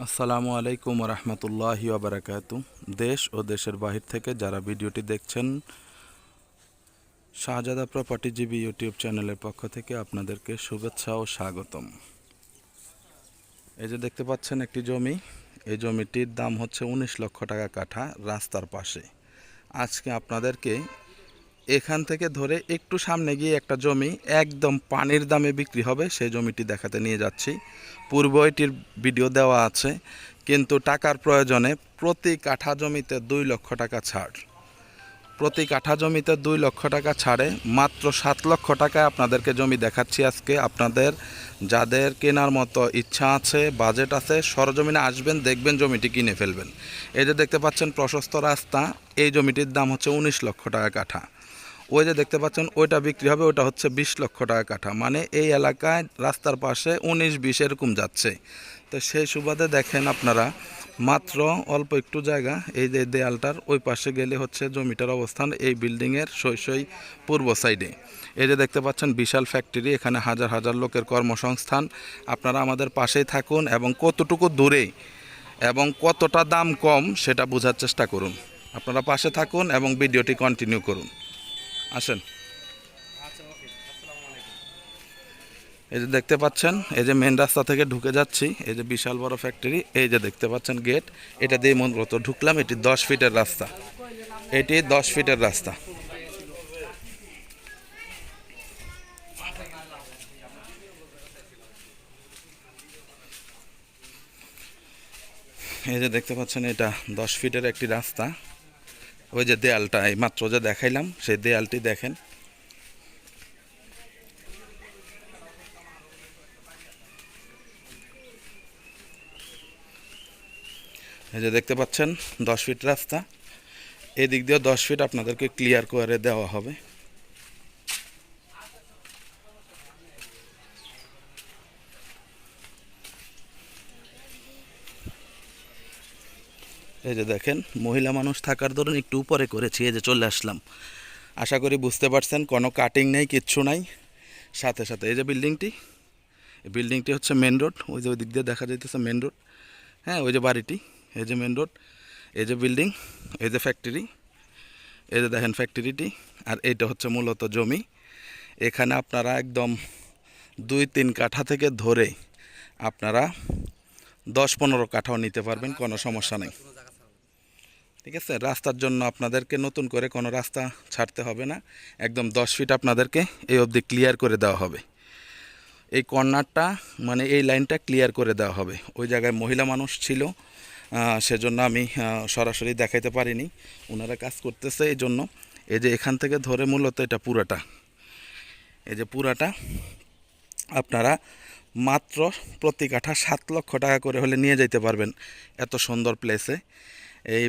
আসসালামু আলাইকুম রহমতুল্লাহি ওবরাকাতু। দেশ ও দেশের বাহির থেকে যারা ভিডিওটি দেখছেন, শাহজাদা প্রপার্টি জিবি ইউটিউব চ্যানেলের পক্ষ থেকে আপনাদেরকে শুভেচ্ছা ও স্বাগতম। এই যে দেখতে পাচ্ছেন একটি জমি, এই জমিটির দাম হচ্ছে ১৯ লক্ষ টাকা কাঠা, রাস্তার পাশে। আজকে আপনাদেরকে এখান থেকে ধরে একটু সামনে গিয়ে একটা জমি একদম পানির দামে বিক্রি হবে, সেই জমিটি দেখাতে নিয়ে যাচ্ছি। পূর্ব এটির ভিডিও দেওয়া আছে, কিন্তু টাকার প্রয়োজনে প্রতি কাঠা জমিতে ২ লক্ষ টাকা ছাড়। প্রতি কাঠা জমিতে ২ লক্ষ টাকা ছাড়ে মাত্র ৭ লক্ষ টাকায় আপনাদেরকে জমি দেখাচ্ছি আজকে। আপনাদের যাদের কেনার মতো ইচ্ছা আছে, বাজেট আছে, সরজমিনে আসবেন, দেখবেন, জমিটি কিনে ফেলবেন। এই যে দেখতে পাচ্ছেন প্রশস্ত রাস্তা, এই জমিটির দাম হচ্ছে ১৯ লক্ষ টাকা কাঠা। ওই যে দেখতে পাচ্ছেন ওইটা বিক্রি হবে, ওটা হচ্ছে ২০ লক্ষ টাকা কাঠা। মানে এই এলাকায় রাস্তার পাশে ১৯-২০ এরকম যাচ্ছে। তো সেই সুবাদে দেখেন আপনারা, মাত্র অল্প একটু জায়গা, এই যে দেয়ালটার ওই পাশে গেলে হচ্ছে জমিটার অবস্থান, এই বিল্ডিংয়ের সই পূর্ব সাইডে। এই যে দেখতে পাচ্ছেন বিশাল ফ্যাক্টরি, এখানে হাজার হাজার লোকের কর্মসংস্থান। আপনারা আমাদের পাশেই থাকুন এবং কতটুকু দূরে এবং কতটা দাম কম সেটা বোঝার চেষ্টা করুন। আপনারা পাশে থাকুন এবং ভিডিওটি কন্টিনিউ করুন। আসেন। এই যে দেখতে পাচ্ছেন, এই যে মেন রাস্তা থেকে ঢুকে যাচ্ছি, এই যে বিশাল বড় ফ্যাক্টরি, এই যে দেখতে পাচ্ছেন গেট, এটা দিয়ে মূলত ঢুকলাম। এটি ১০ ফিটের রাস্তা, এটি ১০ ফিটের রাস্তা। এই যে দেখতে পাচ্ছেন এটা ১০ ফিটের একটি রাস্তা। ওই যে দেয়ালটা এই মাত্র যে দেখাইলাম, সেই দেয়ালটি দেখেন। এই যে দেখতে পাচ্ছেন ১০ ফিট রাস্তা, এদিক দিয়েও ১০ ফিট আপনাদেরকে ক্লিয়ার করে দেওয়া হবে। এই যে দেখেন, মহিলা মানুষ থাকার ধরুন একটু উপরে করেছি, এই যে চলে আসলাম। আশা করি বুঝতে পারছেন, কোনো কাটিং নেই, কিচ্ছু নাই। সাথে সাথে এই যে বিল্ডিংটি, এই বিল্ডিংটি হচ্ছে মেন রোড, ওই যে ওই দিক দিয়ে দেখা যাইতেছে মেন রোড। হ্যাঁ, ওই যে বাড়িটি, এই যে মেন রোড, এই যে বিল্ডিং, এই যে ফ্যাক্টরি, এই যে দেখেন ফ্যাক্টরিটি। আর এইটা হচ্ছে মূলত জমি। এখানে আপনারা একদম ২-৩ কাঠা থেকে ধরে আপনারা ১০-১৫ কাঠাও নিতে পারবেন, কোনো সমস্যা নেই। ঠিক আছে, রাস্তার জন্য আপনাদেরকে নতুন করে কোনো রাস্তা ছাড়তে হবে না, একদম ১০ ফিট আপনাদেরকে এই অবধি ক্লিয়ার করে দেওয়া হবে। এই কর্নারটা মানে এই লাইনটা ক্লিয়ার করে দেওয়া হবে। ওই জায়গায় মহিলা মানুষ ছিল, সেজন্য আমি সরাসরি দেখাইতে পারিনি, ওনারা কাজ করতেছে এই জন্য। এই যে এখান থেকে ধরে মূলত এটা পুরাটা, এই যে পুরাটা আপনারা মাত্র প্রতি কাঠা ৭ লক্ষ টাকা করে হলে নিয়ে যেতে পারবেন এত সুন্দর প্লেসে। এই